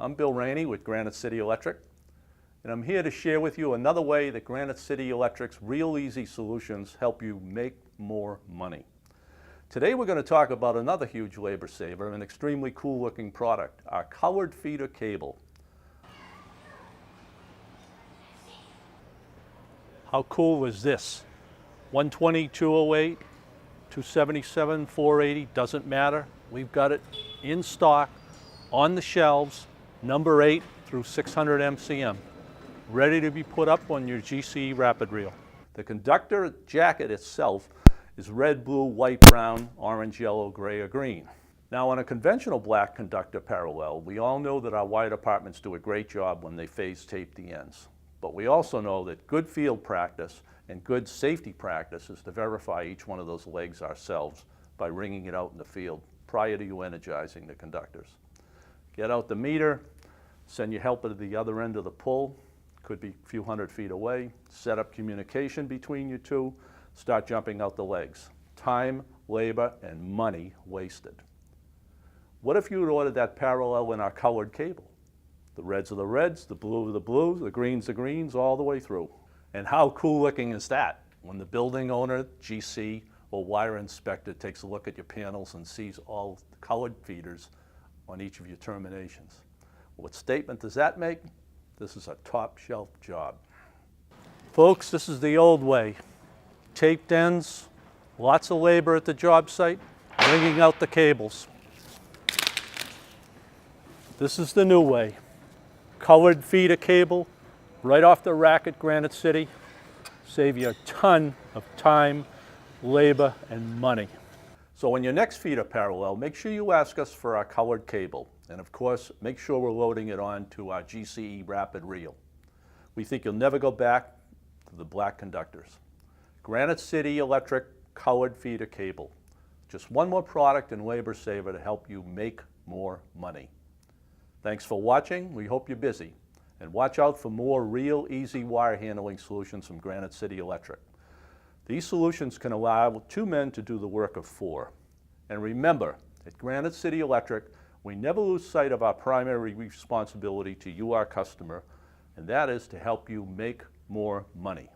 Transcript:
I'm Bill Rainey with Granite City Electric, and I'm here to share with you another way that Granite City Electric's real easy solutions help you make more money. Today we're going to talk about another huge labor saver, an extremely cool looking product, our colored feeder cable. How cool is this? 120, 208, 277, 480, doesn't matter. We've got it in stock, on the shelves, number 8 through 600 MCM, ready to be put up on your GCE rapid reel. The conductor jacket itself is red, blue, white, brown, orange, yellow, gray, or green. Now on a conventional black conductor parallel, we all know that our wire departments do a great job when they phase tape the ends. But we also know that good field practice and good safety practice is to verify each one of those legs ourselves by ringing it out in the field prior to you energizing the conductors. Get out the meter, send your helper to the other end of the pull, could be a few hundred feet away, set up communication between you two, start jumping out the legs. Time, labor, and money wasted. What if you had ordered that parallel in our colored cable? The reds are the reds, the blue are the blues, the greens are greens, all the way through. And how cool looking is that? When the building owner, GC, or wire inspector takes a look at your panels and sees all the colored feeders on each of your terminations. What statement does that make? This is a top shelf job. Folks, this is the old way. Taped ends, lots of labor at the job site, ringing out the cables. This is the new way. Colored feeder cable, right off the rack at Granite City. Save you a ton of time, labor, and money. So on your next feeder parallel, make sure you ask us for our colored cable. And of course, make sure we're loading it onto our GCE rapid reel. We think you'll never go back to the black conductors. Granite City Electric colored feeder cable. Just one more product and labor saver to help you make more money. Thanks for watching. We hope you're busy. And watch out for more real easy wire handling solutions from Granite City Electric. These solutions can allow 2 men to do the work of 4. And remember, at Granite City Electric, we never lose sight of our primary responsibility to you, our customer, and that is to help you make more money.